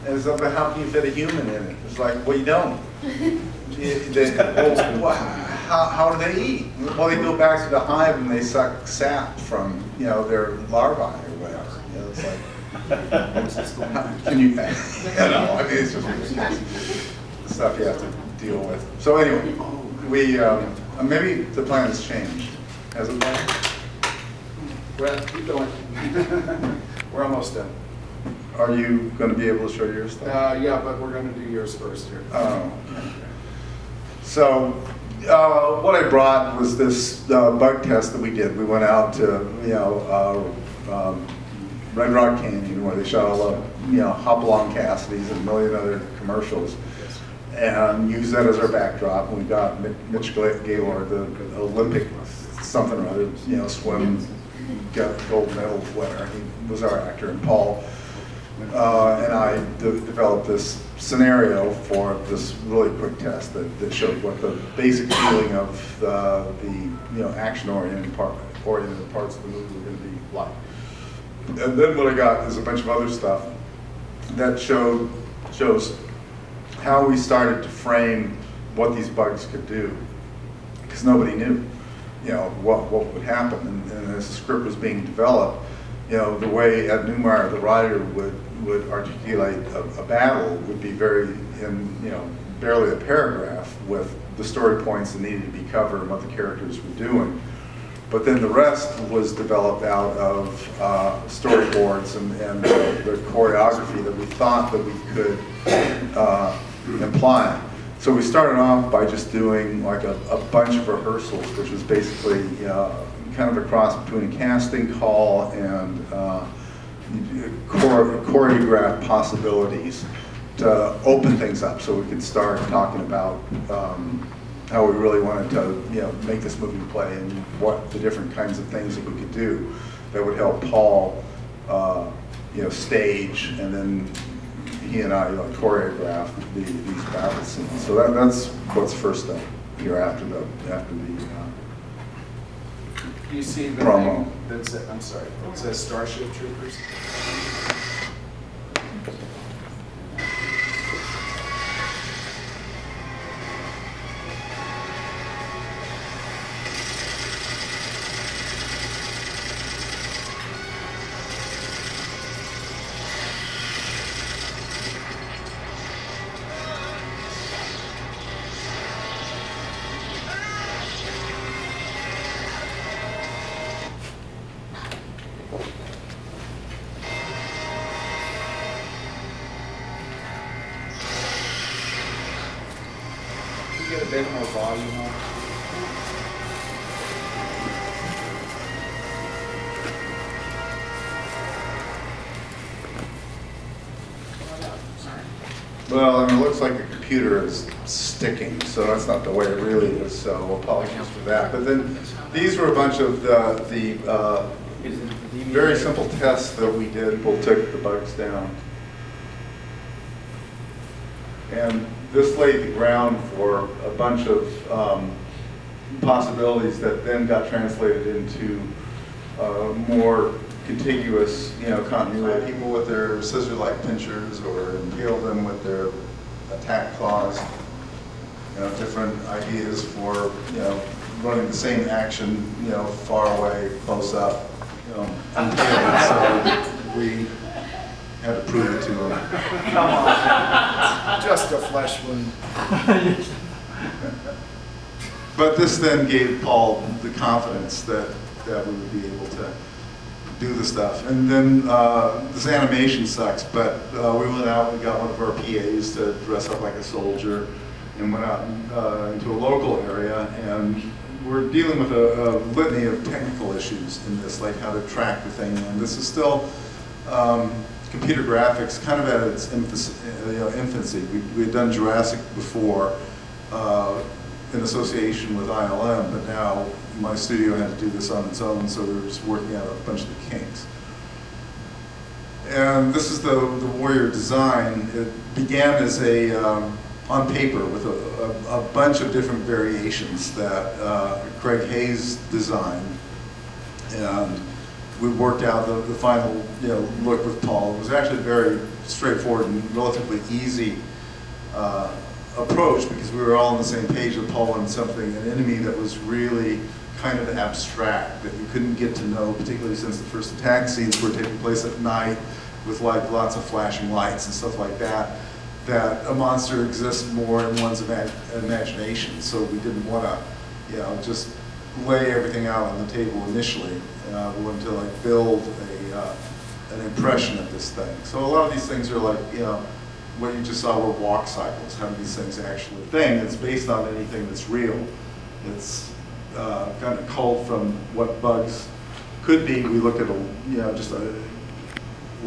And it's like, but how can you fit a human in it? It's like, well, you don't. How do they eat? Well, they go back to the hive and they suck sap from, you know, their larvae or whatever. You know, it's like, can you? I mean, it's just the stuff you have to deal with. So anyway, we maybe the plan has changed. Has it been? Well, keep going. We're almost done. Are you going to be able to show your stuff? Yeah, but we're going to do yours first here. Oh. Okay. So what I brought was this bug test that we did. We went out to, you know, Red Rock Canyon where they shot all the, you know, Hopalong Cassidy's and a million other commercials, and used that as our backdrop. And we got Mitch Gaylord, the Olympic something or other, you know, swim, got gold medal winner. He was our actor, and Paul and I developed this scenario for this really quick test that showed what the basic feeling of the you know, action-oriented parts of the movie were going to be like. And then what I got is a bunch of other stuff that shows how we started to frame what these bugs could do, because nobody knew, you know, what would happen. And as the script was being developed, you know, the way Ed Newmeyer, the writer, would articulate a battle would be very, you know, barely a paragraph with the story points that needed to be covered and what the characters were doing. But then the rest was developed out of storyboards and the choreography that we thought that we could imply. So we started off by just doing like a bunch of rehearsals, which was basically, you know, kind of a cross between a casting call and choreographed possibilities to open things up so we could start talking about how we really wanted to, you know, make this movie play and what the different kinds of things that we could do that would help Paul, you know, stage, and then he and I, you know, choreograph these battle scenes. So that's what's first up here after the you see the promo. thing that says, I'm sorry, it says Starship Troopers. Get a bit more volume on. Well, I mean, it looks like the computer is sticking, so that's not the way it really is, so apologies for that. But then these were a bunch of the very simple tests that we did. We'll take the bugs down. And this laid the ground for a bunch of possibilities that then got translated into more contiguous, you know, continuity. People with their scissor-like pinchers, or impale them with their attack claws. You know, different ideas for, you know, running the same action, you know, far away, close up, you know, so we had to prove it to them. Come on, just a flesh wound. But this then gave Paul the confidence that we would be able to do the stuff. And then this animation sucks, but we went out, we got one of our PAs to dress up like a soldier, and went out into a local area, and we're dealing with a litany of technical issues in this, like how to track the thing. And this is still computer graphics kind of at its infancy. We had done Jurassic before in association with ILM, but now my studio had to do this on its own, so we were just working out a bunch of the kinks. And this is the Warrior design. It began as a, on paper with a bunch of different variations that Craig Hayes designed. And we worked out the final look with Paul. It was actually very straightforward and relatively easy approach, because we were all on the same page with Paul wanted something, an enemy that was really kind of abstract, that you couldn't get to know, particularly since the first attack scenes were taking place at night with like lots of flashing lights and stuff like that, that a monster exists more in one's imagination. So we didn't want to, you know, just lay everything out on the table initially. We wanted to like build an impression of this thing. So a lot of these things are like, you know, what you just saw were walk cycles. How do these things actually thing? It's based on anything that's real. It's kind of culled from what bugs could be. We looked at just a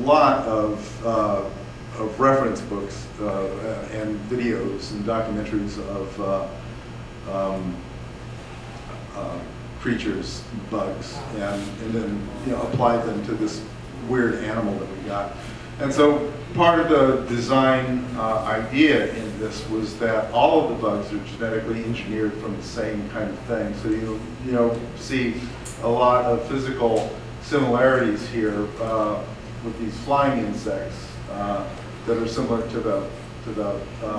lot of reference books and videos and documentaries of creatures, bugs, and then applied them to this weird animal that we got. And so part of the design idea in this was that all of the bugs are genetically engineered from the same kind of thing. So you see a lot of physical similarities here with these flying insects that are similar to the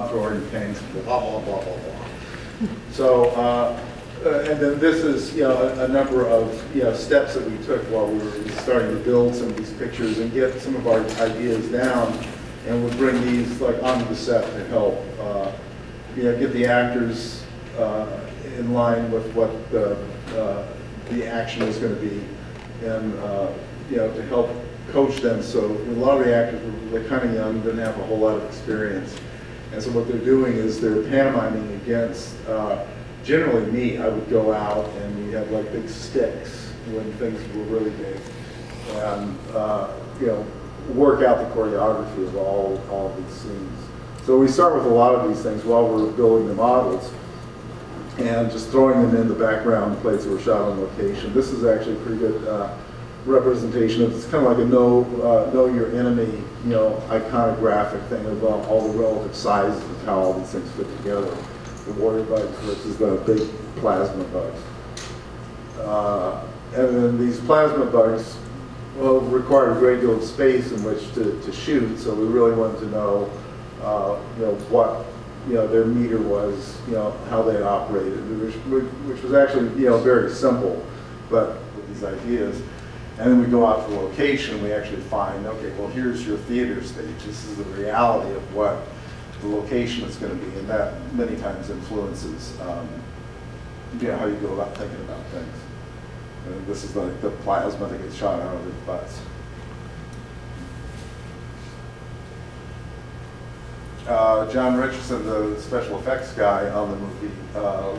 Florida pains, blah blah blah blah blah. So and then this is a number of steps that we took while we were starting to build some of these pictures and get some of our ideas down, and we'll bring these like onto the set to help get the actors in line with what the action is going to be, and to help coach them. So a lot of the actors were kind of young, didn't have a whole lot of experience, and so what they're doing is they're pantomiming against. Generally me, I would go out and we had like big sticks when things were really big, and work out the choreography of all of these scenes. So we start with a lot of these things while we're building the models, and just throwing them in the background plates that were shot on location. This is actually a pretty good representation of, it's kind of like a know your enemy, iconographic thing of all the relative sizes of how all these things fit together. The warrior bugs versus the big plasma bugs. And then these plasma bugs required a great deal of space in which to shoot, so we really wanted to know, what their meter was, how they operated, which was actually very simple, but with these ideas. And then we go out to the location, we actually find, okay, well here's your theater stage. This is the reality of what the location is going to be, and that many times influences how you go about thinking about things. And this is like the plasma that gets shot out of their butts. John Richardson, the special effects guy on the movie,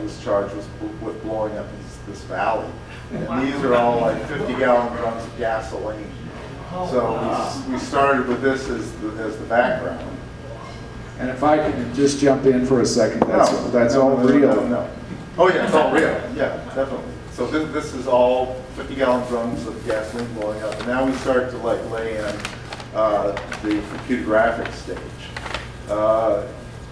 was charged with blowing up this valley. And these are all like 50-gallon drums of gasoline. So we started with this as the background. And if I can just jump in for a second, that's all real. No. Oh yeah, it's all real. Yeah, definitely. So this is all 50-gallon drums of gasoline blowing up. And now we start to like lay in the computer graphics stage.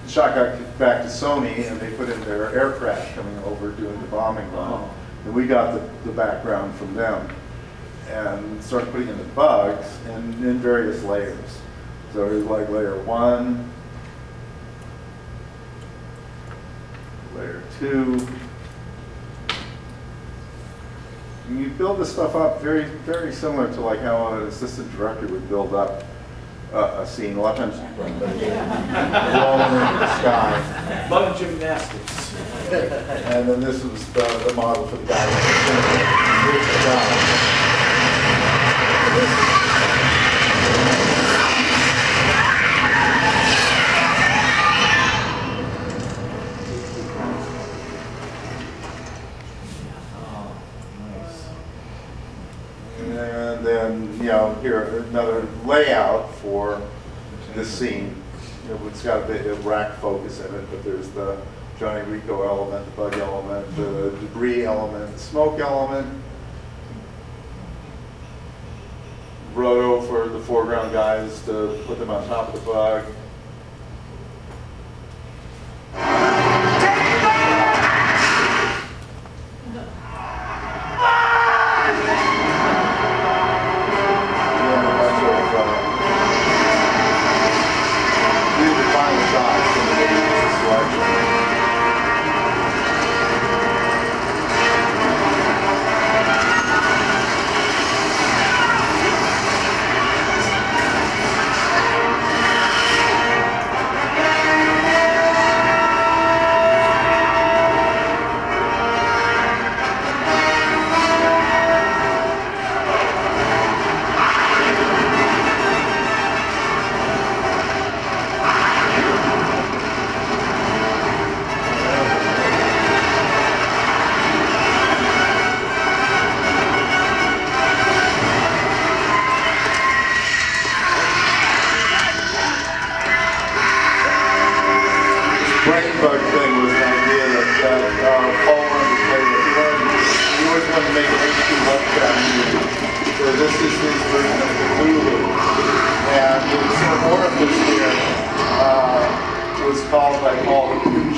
Shot got kicked back to Sony, and they put in their aircraft coming over doing the bombing run. And we got the background from them and started putting in the bugs in various layers. So it was like layer 1, layer 2. And you build this stuff up very, very similar to like how an assistant director would build up a scene. A lot of times rolling into the sky. Bug gymnastics. And then this was the model for the guy. Here's the guy. And then, here, another layout for this scene. It's got a bit of rack focus in it, but there's the Johnny Rico element, the bug element, the debris element, the smoke element. Roto for the foreground guys to put them on top of the bug.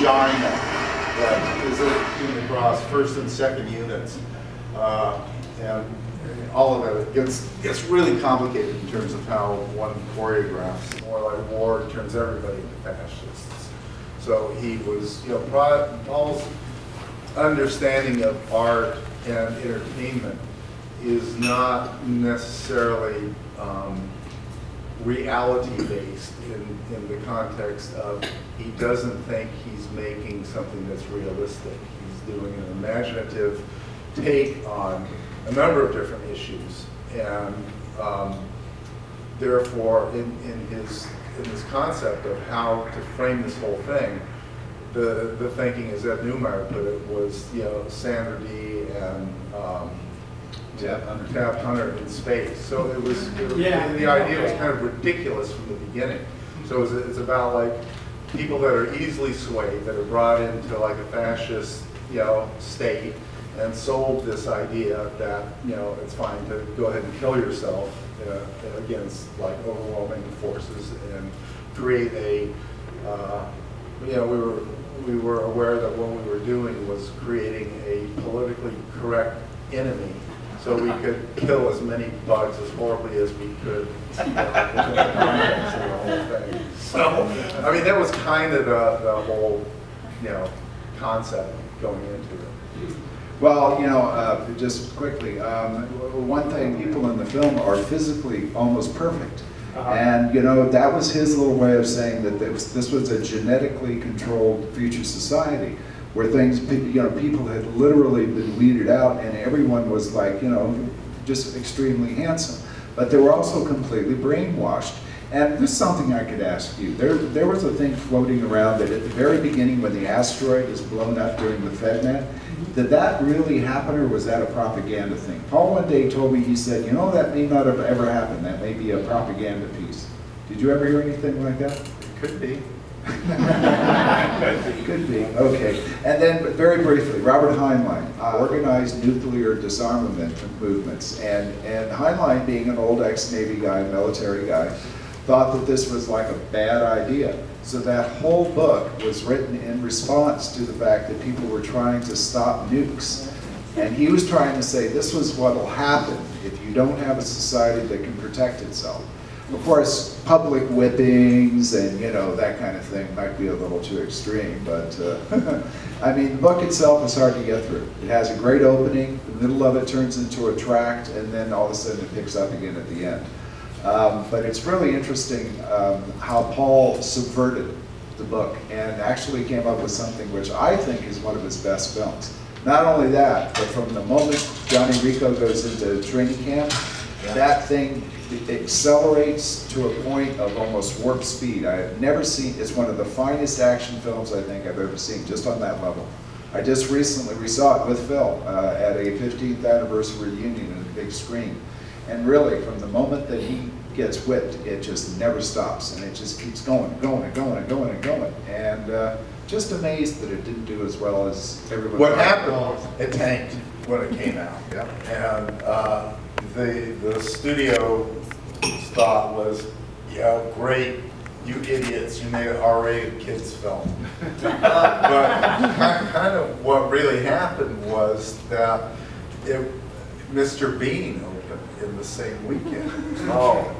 vagina that is in across first and second units. And all of that, it gets really complicated in terms of how one choreographs. More like war turns everybody into fascists. So he was, Paul's understanding of art and entertainment is not necessarily reality-based in the context of he doesn't think he's making something that's realistic. He's doing an imaginative take on a number of different issues, and therefore, in his concept of how to frame this whole thing, the thinking, as Ed Neumeier put it, was Sandra Dee and Tab Hunter in space. So the idea was kind of ridiculous from the beginning. So it's about like people that are easily swayed, that are brought into like a fascist state, and sold this idea that it's fine to go ahead and kill yourself against like overwhelming forces and create a we were aware that what we were doing was creating a politically correct enemy, so we could kill as many bugs as horribly as we could within the context of the whole thing. So I mean, that was kind of the whole concept going into it. Well, just quickly, one thing, people in the film are physically almost perfect. And, that was his little way of saying that this was a genetically controlled future society where things, people had literally been weeded out and everyone was like, just extremely handsome. But they were also completely brainwashed. And this is something I could ask you. There was a thing floating around that at the very beginning when the asteroid is blown up during the FedNet, did that really happen or was that a propaganda thing? Paul one day told me, he said, that may not have ever happened. That may be a propaganda piece. Did you ever hear anything like that? It could be. Could be, okay. And then very briefly, Robert Heinlein organized nuclear disarmament movements. And Heinlein, being an old ex-Navy guy, military guy, thought that this was like a bad idea. So that whole book was written in response to the fact that people were trying to stop nukes. And he was trying to say this was what will happen if you don't have a society that can protect itself. Of course, public whippings and that kind of thing might be a little too extreme, but I mean, the book itself is hard to get through. It has a great opening, the middle of it turns into a tract, and then all of a sudden it picks up again at the end. But it's really interesting how Paul subverted the book and actually came up with something which I think is one of his best films. Not only that, but from the moment Johnny Rico goes into training camp, that thing accelerates to a point of almost warp speed. I have never seen, it's one of the finest action films I think I've ever seen, just on that level. I just recently, we saw it with Phil at a 15th anniversary reunion in a big screen. And really, from the moment that he gets whipped, it just never stops, and it just keeps going, and going, and going, and going, and going. And just amazed that it didn't do as well as everyone What thought. happened was it tanked when it came out. And the studio thought was, great, you idiots, you made an R-rated kids film. But kind of what really happened was that Mr. Bean opened in the same weekend.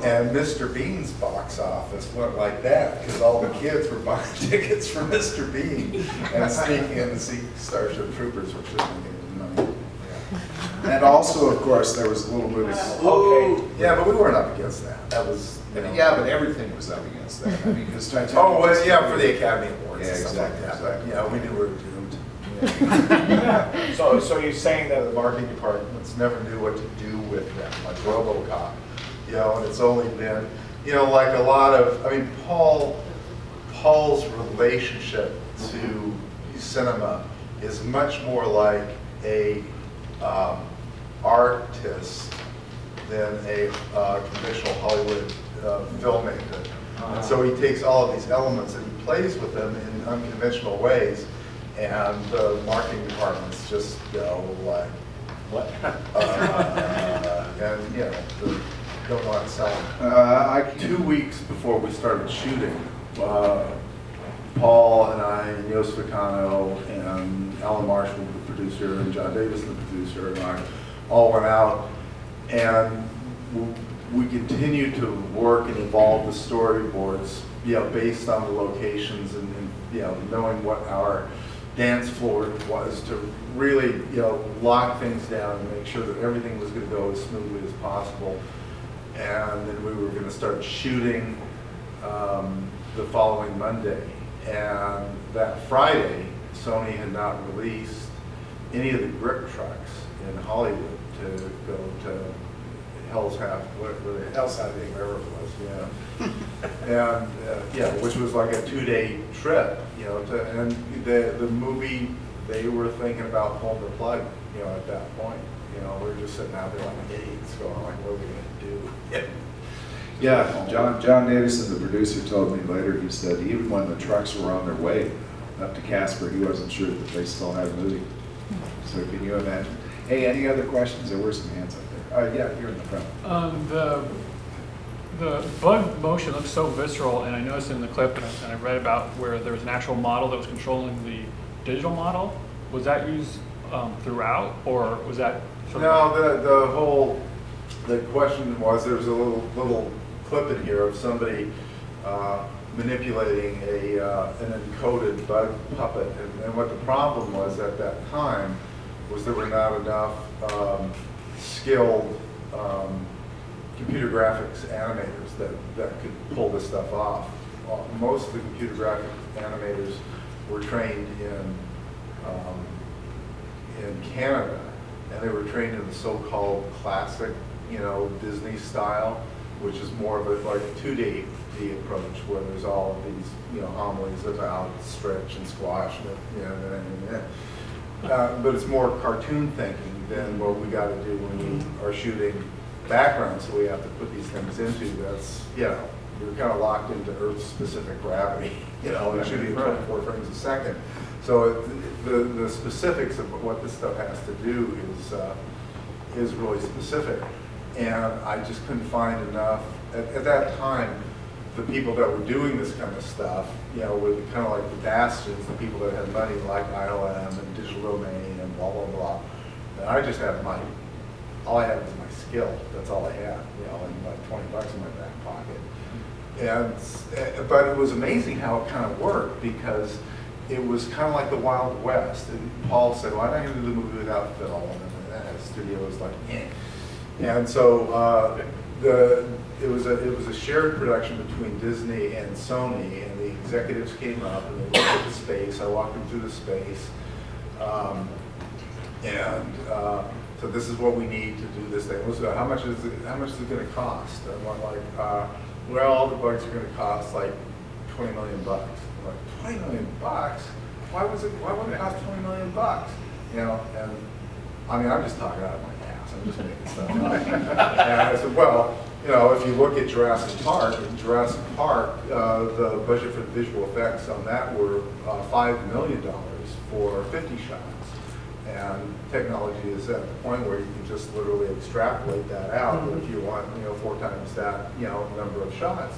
And Mr. Bean's box office went like that because all the kids were buying tickets for Mr. Bean and sneaking in to see Starship Troopers, which didn't get money. And also, of course, there was a little movie. Okay. Yeah, but we weren't up against that. That was, Yeah, but everything was up against that. I mean, because Titanic. Oh, well, yeah, for the Academy Awards Yeah, and stuff exactly, like that. exactly. Yeah, we knew we were doomed. So you're saying that The marketing departments never knew what to do with them, like RoboCop. And it's only been, like a lot of, I mean, Paul's relationship to cinema is much more like a artist than a conventional Hollywood filmmaker. And so he takes all of these elements and he plays with them in unconventional ways, and the marketing departments just go like, what? And don't know how to sell them. 2 weeks before we started shooting, Paul and I and Yost Vicano and Alan Marshall, the producer, and John Davis, the producer, and I all went out, and we continued to work and evolve the storyboards, based on the locations and knowing what our dance floor was, to really lock things down and make sure that everything was going to go as smoothly as possible. And then we were going to start shooting the following Monday. And that Friday, Sony had not released any of the grip trucks in Hollywood to go to Hell's Half, Hell's Half, wherever it was, and which was like a 2-day trip, and the movie, they were thinking about pulling the plug, at that point. We were just sitting out there like idiots going like, what are we gonna do? Yeah, John Davison, the producer, told me later, he said even when the trucks were on their way up to Casper, he wasn't sure that they still had a movie. So can you imagine? Hey, any other questions? There were some hands up there. Yeah, here in the front. The bug motion looks so visceral, and I noticed in the clip, and I read about where there was an actual model that was controlling the digital model. Was that used throughout, or was that sort of... The question was, there was a little clip in here of somebody manipulating an encoded bug puppet, and what the problem was at that time was there were not enough skilled computer graphics animators that could pull this stuff off. Most of the computer graphic animators were trained in Canada, and they were trained in the so-called classic, Disney style, which is more of a like 2D approach, where there's all of these, homilies about stretch and squash, but it's more cartoon thinking than what we got to do when we are shooting backgrounds. So we have to put these things into. That's we're kind of locked into Earth-specific gravity, and shooting 24 frames a second. So the specifics of what this stuff has to do is really specific. And I just couldn't find enough. At that time, the people that were doing this kind of stuff, were kind of like the bastards, the people that had money like ILM and Digital Domain and blah, blah, blah. And I just had all I had was my skill. That's all I had, and like 20 bucks in my back pocket. But it was amazing how it kind of worked, because it was kind of like the Wild West. And Paul said, well, I'm not going to do the movie without Phil. And the studio was like, eh. And so it was a shared production between Disney and Sony, and the executives came up and they looked at the space. I walked them through the space, so this is what we need to do this thing. How much is it going to cost? And I'm like, well, all the bugs are going to cost like $20 million. I'm like, $20 million? Why would it cost $20 million? And I mean, I'm just talking out of my ass. I'm just making stuff up. And I said, well, if you look at Jurassic Park, the budget for the visual effects on that were $5 million for 50 shots. And technology is at the point where you can just literally extrapolate that out. But if you want, 4 times that, number of shots,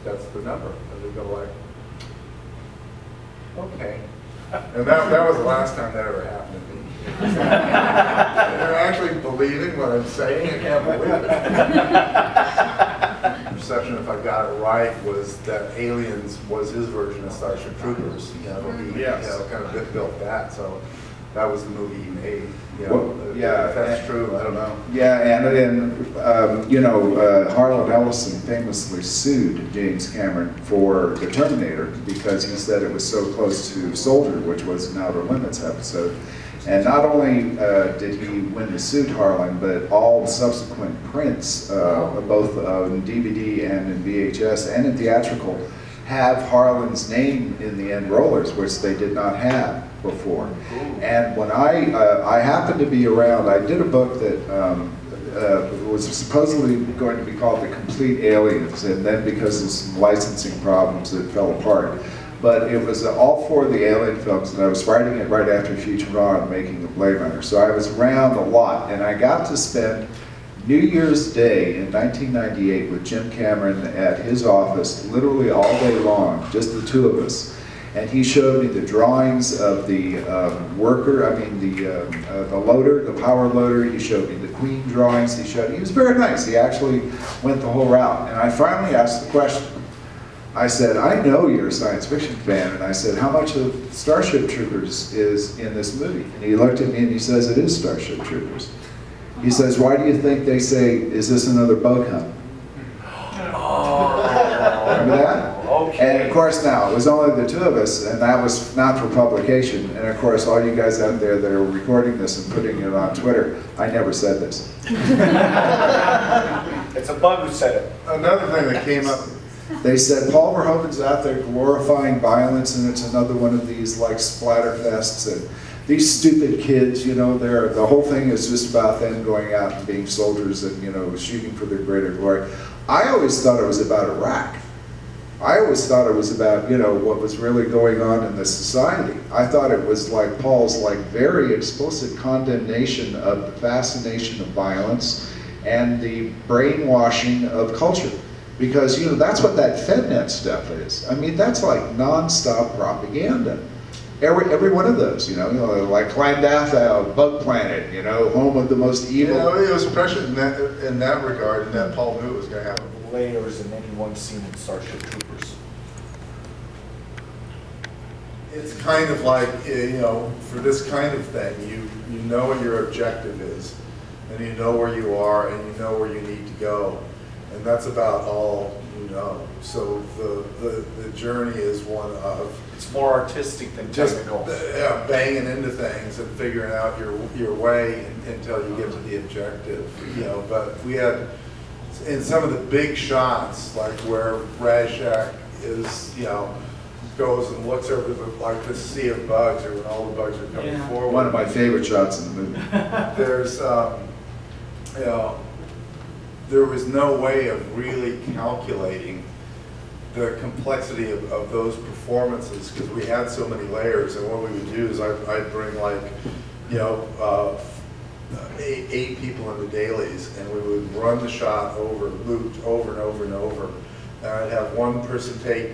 that's the number. And they go like, okay. And that was the last time that ever happened to me. They're actually believing what I'm saying. I can't believe it. Perception, if I got it right, was that Aliens was his version of Starship Troopers. He kind of built that. So that was the movie he made. If that's true, I don't know. Yeah, and Harlan Ellison famously sued James Cameron for The Terminator because he said it was so close to Soldier, which was an Outer Limits episode. And not only did he win the suit, Harlan, but all subsequent prints, both on DVD and in VHS and in theatrical, have Harlan's name in the end rollers, which they did not have before. And when I happened to be around, I did a book that was supposedly going to be called The Complete Aliens, and then because of some licensing problems, it fell apart. But it was all 4 of the Alien films, and I was writing it right after Futurama, making the Blade Runner. So I was around a lot, and I got to spend New Year's Day in 1998 with Jim Cameron at his office, literally all day long, just the 2 of us. And he showed me the drawings of the worker, I mean the loader, the power loader. He showed me the Queen drawings. He was very nice. He actually went the whole route. And I finally asked the question. I said, I know you're a science fiction fan, and I said, how much of Starship Troopers is in this movie? And he looked at me and he says, it is Starship Troopers. He says, why do you think they say, is this another bug hunt? Remember that? Okay. And of course now, it was only the two of us, and that was not for publication. And of course, all you guys out there that are recording this and putting it on Twitter, I never said this. It's a bug who said it. Another thing that came up, They said Paul Verhoeven's out there glorifying violence, and it's another one of these like splatter fests, and these stupid kids, you know, the whole thing is just about them going out and being soldiers and, you know, shooting for their greater glory. I always thought it was about Iraq. I always thought it was about, you know, what was really going on in the society. I thought it was like Paul's like very explicit condemnation of the fascination of violence and the brainwashing of culture. Because, you know, that's what that FedNet stuff is. I mean, that's like nonstop propaganda. Every one of those, you know, like Clandatha, Bug Planet, you know, home of the most evil. you know, it was prescient in that regard, and that Paul knew it was going to happen. Layers in any one scene in Starship Troopers. It's kind of like, you know, for this kind of thing, you know what your objective is, and you know where you are, and you know where you need to go, and that's about all you know. So the journey is one of It's more artistic than just technical. banging into things and figuring out your way until you get to the objective, you know. But we had, in some of the big shots, like where Rashak is, you know, goes and looks over the sea of bugs, or when all the bugs are coming forward. One of my favorite shots in the movie. There's, you know, there was no way of really calculating the complexity of those performances, because we had so many layers. And what we would do is I'd bring, like, you know, eight people in the dailies, and we would run the shot looped over and over and over. And I'd have one person take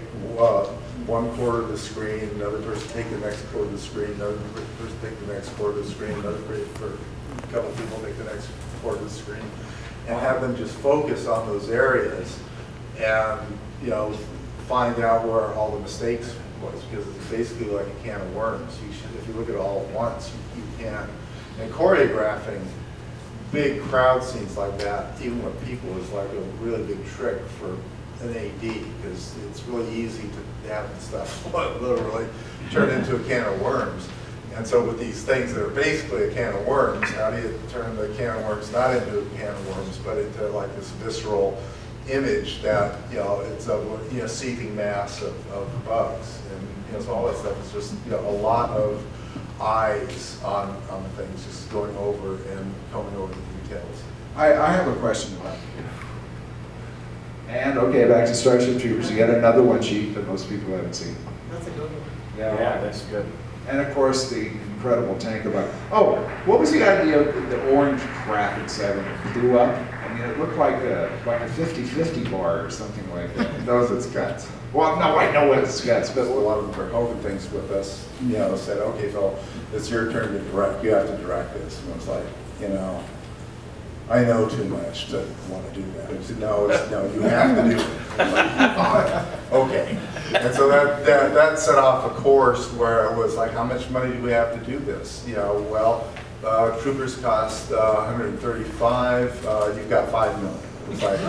one quarter of the screen, another person take the next quarter of the screen, another person take the next quarter of the screen, another for a couple people take the next quarter of the screen, and have them just focus on those areas, and, you know, find out where all the mistakes was, because it's basically like a can of worms. If you look at it all at once, you can't. And choreographing big crowd scenes like that, even with people, is like a really big trick for an AD, because it's really easy to have the stuff literally turn into a can of worms. And so with these things that are basically a can of worms, how do you turn the can of worms not into a can of worms, but into like this visceral image that, you know, it's a, you know, seething mass of bugs. And, you know, so all that stuff is just, you know, a lot of eyes on the things, just going over and coming over the details. I have a question about it. And okay, back to Starship Troopers. You got another one sheet that most people haven't seen. That's a good one. Yeah, that's good. And of course, the incredible tank about. Oh, what was the idea of the orange crap inside when it blew up? I mean, it looked like a 50-50 bar or something like that. Those it's guts. Well, no, I know what it's got, but A lot of the Verhoeven things with us, you know, said, okay, Phil, it's your turn to direct. You have to direct this. And it's like, you know, I know too much to want to do that. I said, no, you have to do it. I'm like, fine, okay. And so that set off a course where it was like, how much money do we have to do this? You know, well, Troopers cost 135. You've got $5 million. It's like,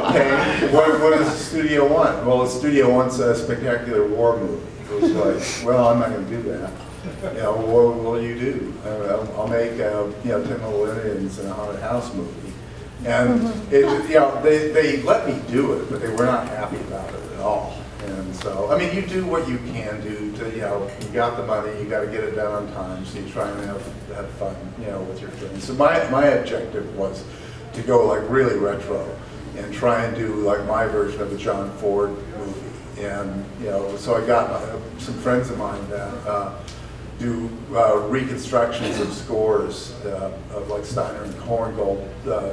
okay, what does the studio want? Well, the studio wants a spectacular war movie. It was like, well, I'm not going to do that. You know, what will you do? I'll make, you know, 10 Little Indians in a haunted house movie. And, you know, they let me do it, but they were not happy about it at all. And so, I mean, you do what you can do to, you know, you got the money, you got to get it done on time, so you try and have fun, you know, with your things. So my objective was to go like really retro and try and do like my version of the John Ford movie. And, you know, so I got some friends of mine that do reconstructions of scores of like Steiner and Korngold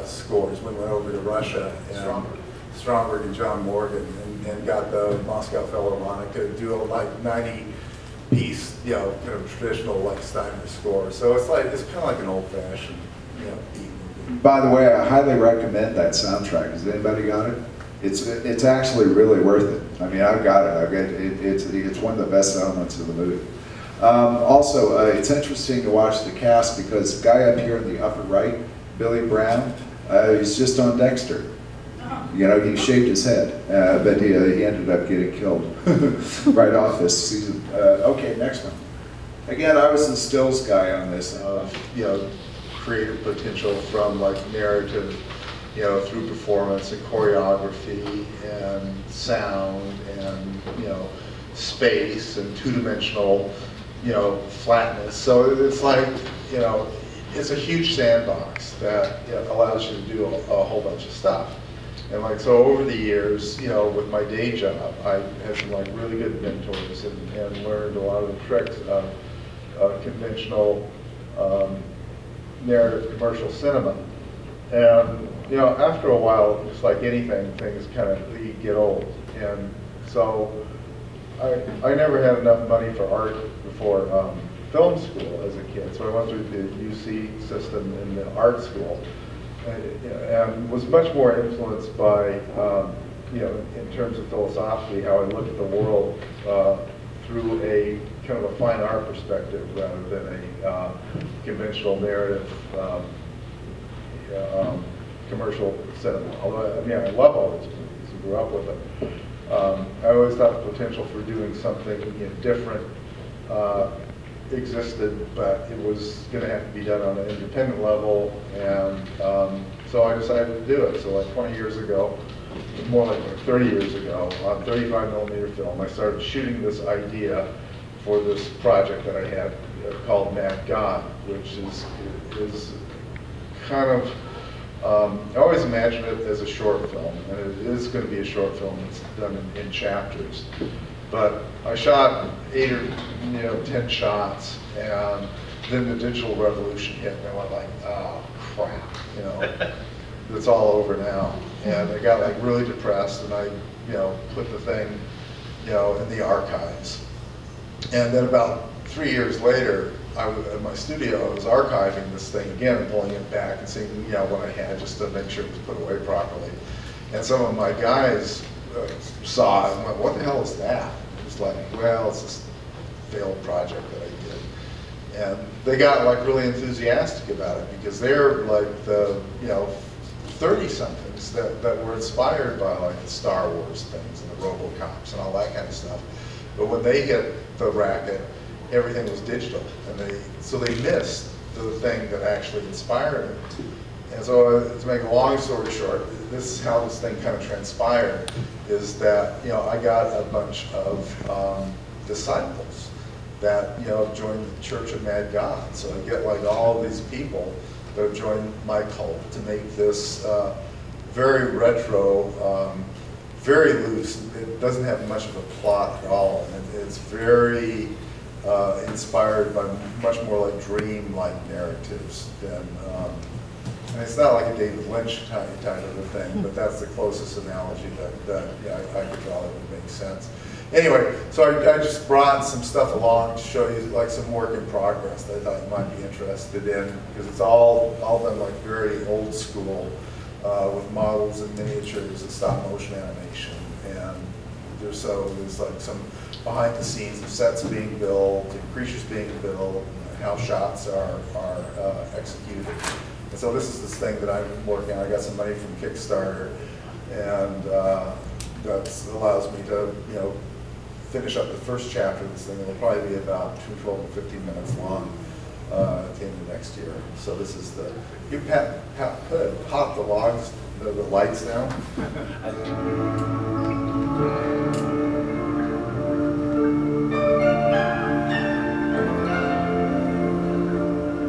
scores when we went over to Russia. And, Stromberg and John Morgan, and got the Moscow Philharmonic to do a like 90-piece, you know, kind of traditional like Steiner score. So it's kind of like an old-fashioned, you know, beat movie. By the way, I highly recommend that soundtrack. Has anybody got it? It's actually really worth it. I mean, I've got it. It's one of the best elements of the movie. Also, it's interesting to watch the cast because the guy up here in the upper right, Billy Brown, he's just on Dexter. You know, he shaved his head, but he ended up getting killed right off this season. Okay, next one. Again, I was the stills guy on this. You know, creative potential from like narrative, you know, through performance and choreography and sound and, you know, space and two-dimensional, you know, flatness. So it's like, you know, it's a huge sandbox that, you know, allows you to do a whole bunch of stuff. And like, so over the years, you know, with my day job, I had some like really good mentors and learned a lot of the tricks of conventional narrative commercial cinema. And, you know, after a while, just like anything, things kind of get old. And so I never had enough money for art before film school as a kid. So I went through the UC system in the art school. And was much more influenced by, you know, in terms of philosophically, how I look at the world through a kind of a fine art perspective rather than a conventional narrative commercial cinema. Although, I mean, I love all these movies and grew up with them. I always thought the potential for doing something, you know, different existed, but it was going to have to be done on an independent level, and so I decided to do it. So like 20 years ago, more like 30 years ago, on 35mm film, I started shooting this idea for this project that I had called Mad God, which is kind of, I always imagined it as a short film, and it is going to be a short film that's done in chapters. But I shot 8 or 10 shots, and then the digital revolution hit, and I went like, oh crap, you know, it's all over now. And I got like really depressed, and I, you know, put the thing, you know, in the archives. And then about 3 years later, I was in my studio, I was archiving this thing again and pulling it back and seeing, you know, what I had just to make sure it was put away properly. And some of my guys saw it and went, what the hell is that? It was like, well, it's this failed project that I did. And they got like really enthusiastic about it because they're like the, you know, 30-somethings that were inspired by like the Star Wars things and the RoboCops and all that kind of stuff. But when they hit the racket, everything was digital, and so they missed the thing that actually inspired it. And so, to make a long story short, this is how this thing kind of transpired, is that, you know, I got a bunch of disciples that, you know, joined the Church of Mad God. So I get like all of these people that have joined my cult to make this very retro, very loose. It doesn't have much of a plot at all. It's very inspired by much more like dream-like narratives than, and it's not like a David Lynch type of a thing, but that's the closest analogy that yeah, I could draw that would make sense. Anyway, so I just brought some stuff along to show you like some work in progress that I thought you might be interested in, because it's all done like very old school with models and miniatures and stop motion animation, and there's like some behind the scenes of sets being built and creatures being built and how shots are executed. And so this is this thing that I'm working on. I got some money from Kickstarter, and that allows me to, you know, finish up the first chapter of this thing. It'll probably be about between 12 and 15 minutes long at the end of next year. So this is the, you pop the logs, the lights down.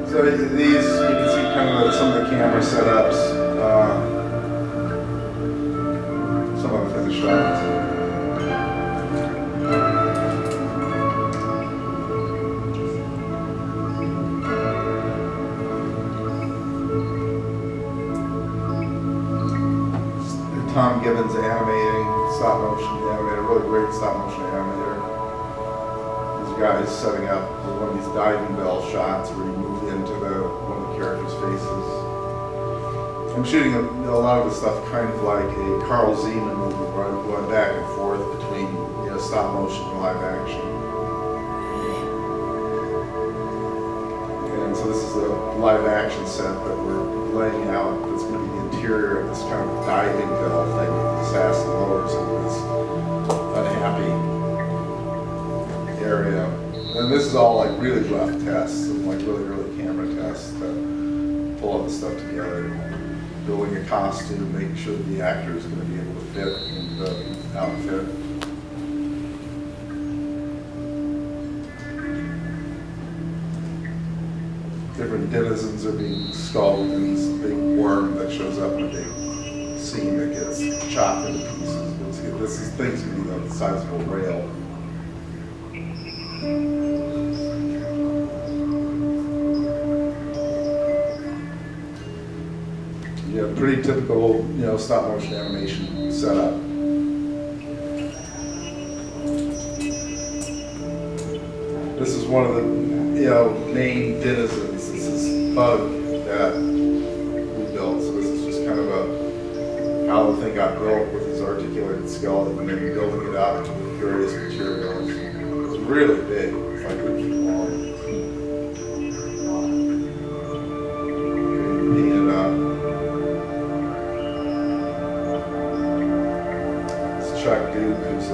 So these, you can see kind of some of the camera setups, some of the finished shots. Tom Gibbons animating, stop motion animator, really great stop motion animator. These guys setting up one of these diving bell shots where you move into one of the characters' faces. I'm shooting a lot of the stuff kind of like a Carl Zeman movie where I'm going back and forth between stop motion and live action. And so this is the live action set that we're laying out. That's going to be the interior of this kind of diving bell thing with these acid lowers into this unhappy area. And this is all like really rough tests, and like really early camera tests to pull all this stuff together. Building a costume, making sure that the actor is going to be able to fit in the outfit. Different denizens are being skulled in this big worm that shows up in a big scene that gets chopped into pieces. This is things going to be the size of a rail. Yeah, pretty typical, stop motion animation setup. This is one of the, main denizens. This is Bug that we built. So this is just kind of how the thing got built with his articulated skeleton and then building it out with various materials. It's really big. It's like 3 feet long. Paint it up. Chuck Duke, who's a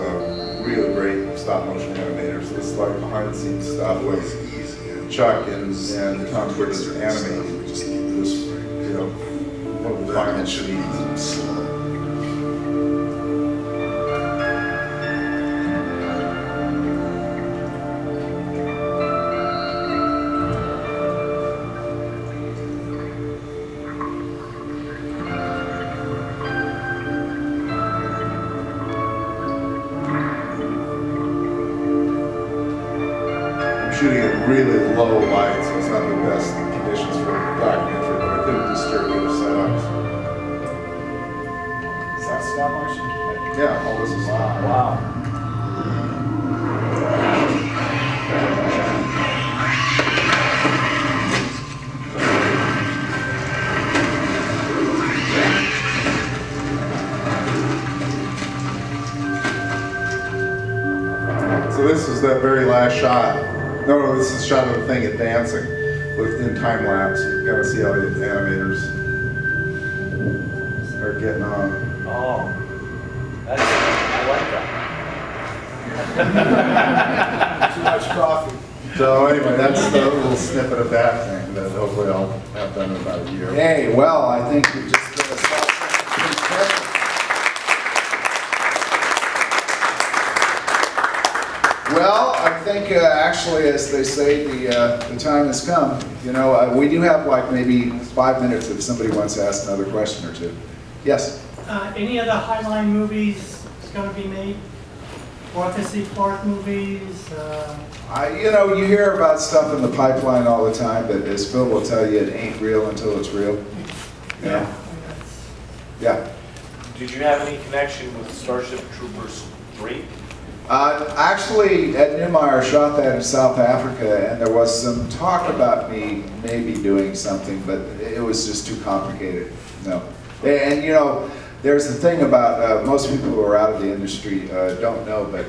really great stop motion animator. So this is like behind the scenes stuff with Chuck and Tom Gibbons animating this, one of the final scenes. Shooting at really low light, so it's not the best conditions for documentary, but I couldn't disturb the other setups. Is that stop motion? Yeah, all this is Wow. So this is that very last shot. No, this is a shot of the thing advancing in time lapse. You gotta see how the animators are getting on. Oh, I like that. Too much coffee. So anyway, that's the little snippet of that thing that hopefully I'll have done in about a year. Hey, well, I think you just Well, I think actually, as they say, the time has come. We do have like maybe 5 minutes if somebody wants to ask another question or two. Yes? Any other Highline movies going to be made? Fantasy Park movies? You hear about stuff in the pipeline all the time, but as Phil will tell you, it ain't real until it's real. Yeah. Yeah. Did you have any connection with Starship Troopers 3? Actually, Ed Neumeyer shot that in South Africa, and there was some talk about me maybe doing something, but it was just too complicated. No. And there's the thing about most people who are out of the industry don't know, but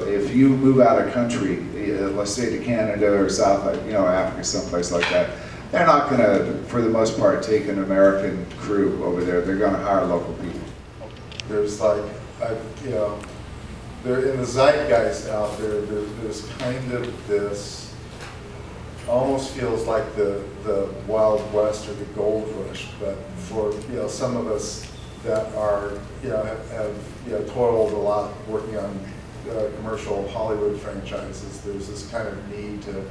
if you move out of country, let's say to Canada or South, Africa, someplace like that, they're not going to, for the most part, take an American crew over there. They're going to hire local people. There's like, they're in the zeitgeist out there. There's kind of this, almost feels like the Wild West or the Gold Rush, but for some of us that are have toiled a lot working on commercial Hollywood franchises, there's this kind of need to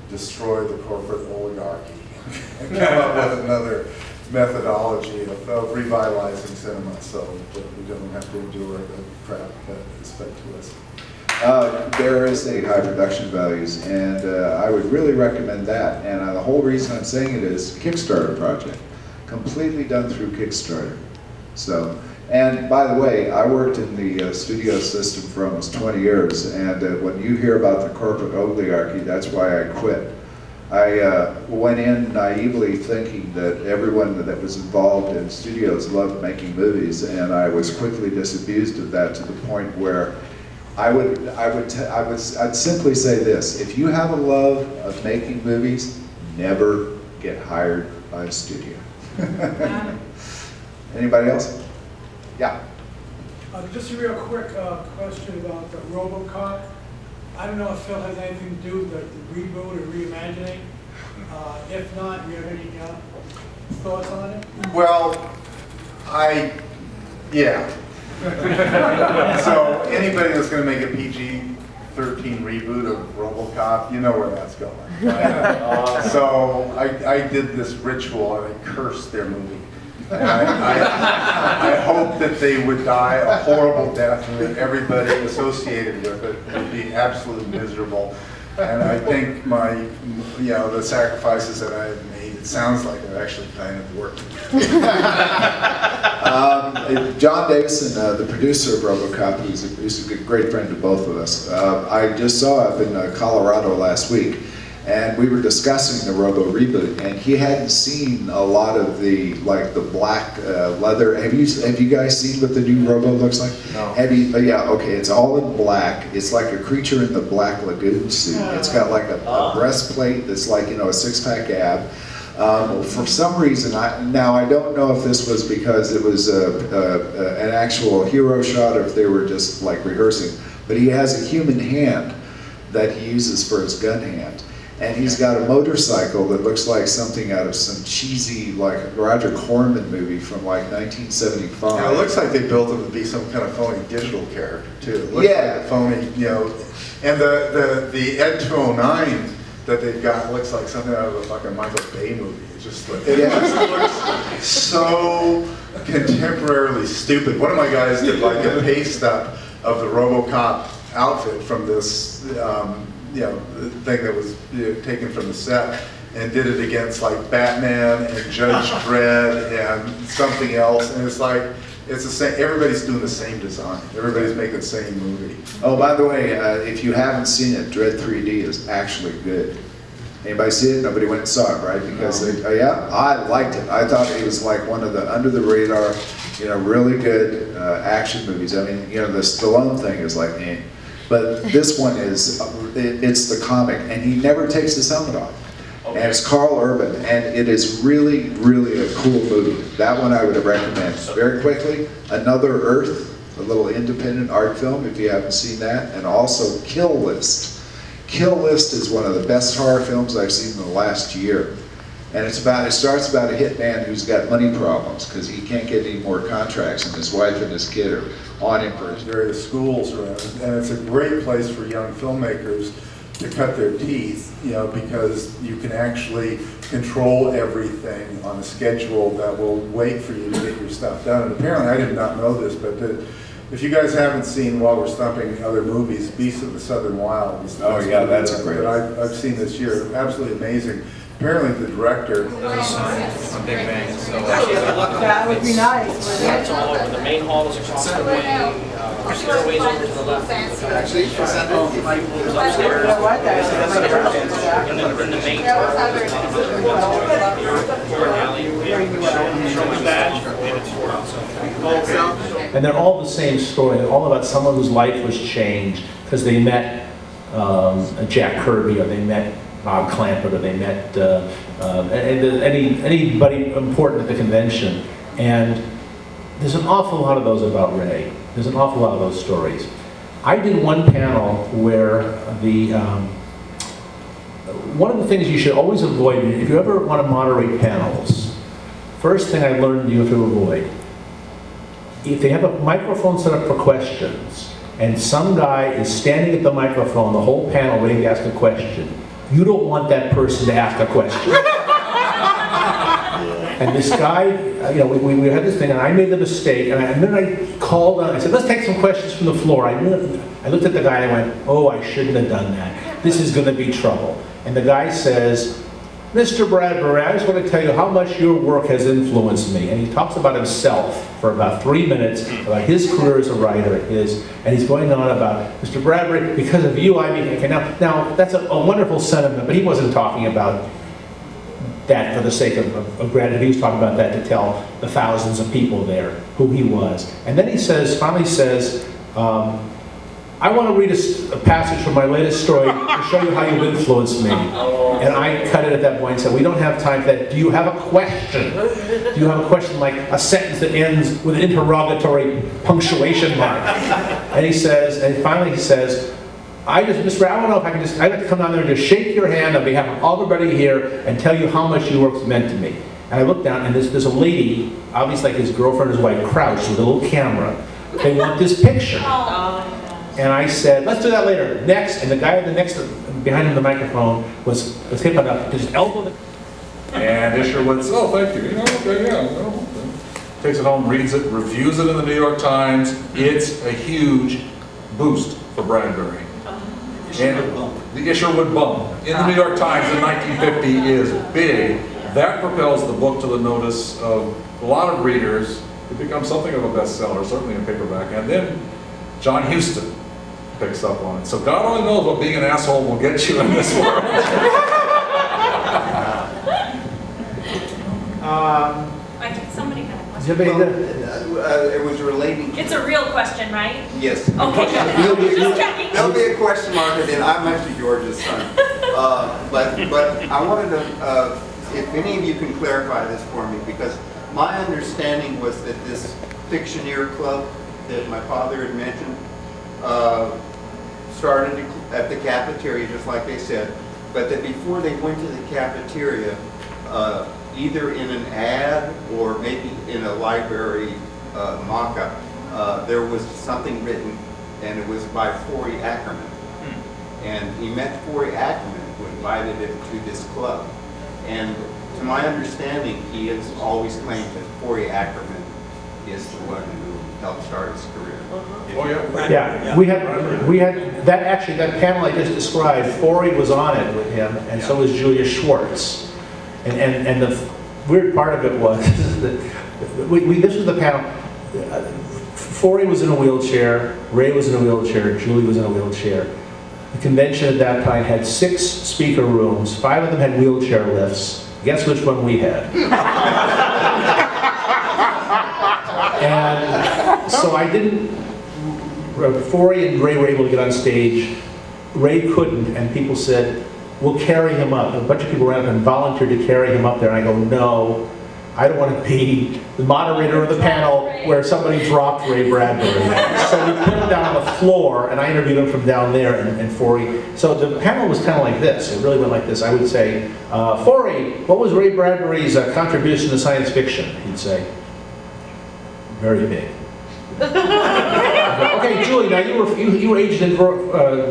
destroy the corporate oligarchy and come up with another methodology of revitalizing cinema so that we don't have to endure the crap that is fed to us. There is a high production values, and I would really recommend that. And the whole reason I'm saying it is Kickstarter project, completely done through Kickstarter. So And by the way, I worked in the studio system for almost 20 years, and when you hear about the corporate oligarchy, that's why I quit. I went in naively thinking that everyone that was involved in studios loved making movies, and I was quickly disabused of that to the point where I'd simply say this: if you have a love of making movies, never get hired by a studio. Anybody else? Yeah. Just a real quick question about the RoboCop. I don't know if Phil has anything to do with the reboot or reimagining. If not, do you have any thoughts on it? Well, yeah. So anybody that's going to make a PG-13 reboot of RoboCop, you know where that's going. Right? So I did this ritual and I cursed their movie. And I hope that they would die a horrible death and that everybody associated with it would be absolutely miserable. And I think the sacrifices that I have made, it sounds like they're actually kind of working. John Davison, the producer of RoboCop, who's a great friend to both of us, I just saw up in Colorado last week, and we were discussing the Robo reboot, and he hadn't seen a lot of the black leather. Have you guys seen what the new Robo looks like? No. Yeah, okay, it's all in black. It's like a creature in the Black Lagoon suit. It's got like a breastplate that's like, a six-pack ab. For some reason, I don't know if this was because it was an actual hero shot or if they were just like rehearsing, but he has a human hand that he uses for his gun hand. And he's got a motorcycle that looks like something out of some cheesy, like Roger Corman movie from like 1975. Yeah, it looks like they built him to be some kind of phony digital character too. It looks like a phony, and the Ed 209 that they've got looks like something out of a fucking Michael Bay movie. It just looks so contemporarily stupid. One of my guys did like a paste up of the RoboCop outfit from this thing that was taken from the set, and did it against like Batman and Judge Dredd and something else, and it's like it's the same. Everybody's doing the same design. Everybody's making the same movie. Oh, by the way, if you haven't seen it, Dredd 3D is actually good. Anybody see it? Nobody went and saw it, right? Because yeah, I liked it. I thought it was like one of the under the radar, really good action movies. I mean, the Stallone thing is like, eh. But this one is, it's the comic, and he never takes his helmet off. Okay. And it's Carl Urban, and it is really, really a cool movie. That one I would recommend. Very quickly, Another Earth, a little independent art film, if you haven't seen that, and also Kill List. Kill List is one of the best horror films I've seen in the last year. And it starts about a hitman who's got money problems because he can't get any more contracts, and his wife and his kid are on him for his various schools around. And it's a great place for young filmmakers to cut their teeth, because you can actually control everything on a schedule that will wait for you to get your stuff done. And apparently, I did not know this, but if you guys haven't seen While We're Stumping other movies, Beasts of the Southern Wild. Oh yeah, that's a great one. That I've seen this year. Absolutely amazing. Apparently the director. I'm a big fan. So That would be nice. it's all over. The main hall is across the way. Stairways over to the left. Actually, presented. Upstairs. And then in the main and they're all the same story. They're all about someone whose life was changed because they met Jack Kirby, or they met Bob Clampett, or they met anybody important at the convention. And there's an awful lot of those about Ray. There's an awful lot of those stories. I did one panel where one of the things you should always avoid, if you ever want to moderate panels, first thing I learned you have to avoid, if they have a microphone set up for questions, and some guy is standing at the microphone the whole panel waiting to ask a question, you don't want that person to ask a question. And this guy, we had this thing, and I made the mistake, and then I called on, I said, let's take some questions from the floor. I looked at the guy and I went, oh, I shouldn't have done that. This is going to be trouble. And the guy says, Mr. Bradbury, I just want to tell you how much your work has influenced me. And he talks about himself for about 3 minutes, about his career as a writer, and he's going on about, Mr. Bradbury, because of you, I mean, okay, now that's a wonderful sentiment, but he wasn't talking about that for the sake of gratitude. He was talking about that to tell the thousands of people there who he was. And then he says, finally says, I want to read a passage from my latest story to show you how you've influenced me. And I cut it at that point and said, we don't have time for that. Do you have a question? Do you have a question like a sentence that ends with an interrogatory punctuation mark? And he says, and finally he says, Mr. I don't know if I can I'd like to come down there and just shake your hand on behalf of everybody here and tell you how much your work's meant to me. And I look down and there's a lady, obviously like his girlfriend or his wife, crouched with a little camera. They want this picture. And I said, let's do that later. Next, and the guy behind him the microphone was hip enough to just elbow the... And Isherwood says, oh, thank you. You know, okay, yeah. Well, takes it home, reads it, reviews it in the New York Times. It's a huge boost for Bradbury. And the Isherwood bump in the New York Times in 1950 is big. That propels the book to the notice of a lot of readers. It becomes something of a bestseller, certainly in paperback. And then John Huston picks up on it. So God only knows what being an asshole will get you in this world. I think somebody had a question. It was relating to... It's a real question, right? Yes. Okay. Just checking. There'll be a question mark, and then I'm actually George's son. But I wanted to, if any of you can clarify this for me, because my understanding was that this Fictioneer Club that my father had mentioned started at the cafeteria, just like they said, but that before they went to the cafeteria, either in an ad or maybe in a library mock-up, there was something written, and it was by Forey Ackerman. And he met Forey Ackerman, who invited him to this club. And to my understanding, he has always claimed that Forey Ackerman is the one who helped start his career. Oh yeah. Yeah, we had that actually, that panel I just described, Forey was on it with him, and so was Julia Schwartz. And the weird part of it was that this was the panel. Forey was in a wheelchair, Ray was in a wheelchair, Julie was in a wheelchair. The convention at that time had 6 speaker rooms, 5 of them had wheelchair lifts. Guess which one we had? And so I didn't, Forey and Ray were able to get on stage. Ray couldn't, and people said, we'll carry him up. A bunch of people ran up and volunteered to carry him up there, and I go, no, I don't want to be the moderator of the panel where somebody dropped Ray Bradbury. So we put him down on the floor, and I interviewed him from down there, and Forey. So the panel was kind of like this. It really went like this. I would say, Forey, what was Ray Bradbury's contribution to science fiction? He'd say, very big. Okay, Julie, now you were aged in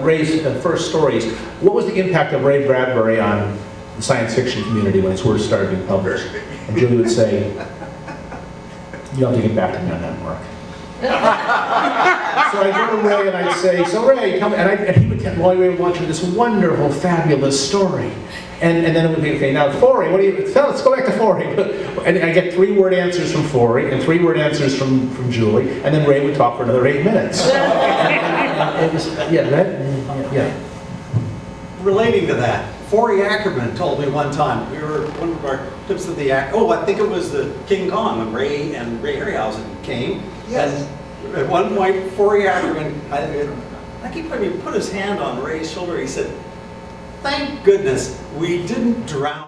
Ray's first stories. What was the impact of Ray Bradbury on the science fiction community when his works started being published? And Julie would say, you have to get back to me on that, Mark. So I'd go to Ray and I'd say, so Ray, come, and he would tell me while we were watching this wonderful, fabulous story. And then it would be, okay, now Forey, what do you, let's go back to Forey. And I get 3-word answers from Forey and 3-word answers from Julie, and then Ray would talk for another 8 minutes. And it was, yeah. Relating to that, Forey Ackerman told me one time, we were one of our tips of the act, I think it was the King Kong when Ray and Ray Harryhausen came. Yes. And at one point, Forey Ackerman, I think he put his hand on Ray's shoulder, he said, thank goodness we didn't drown.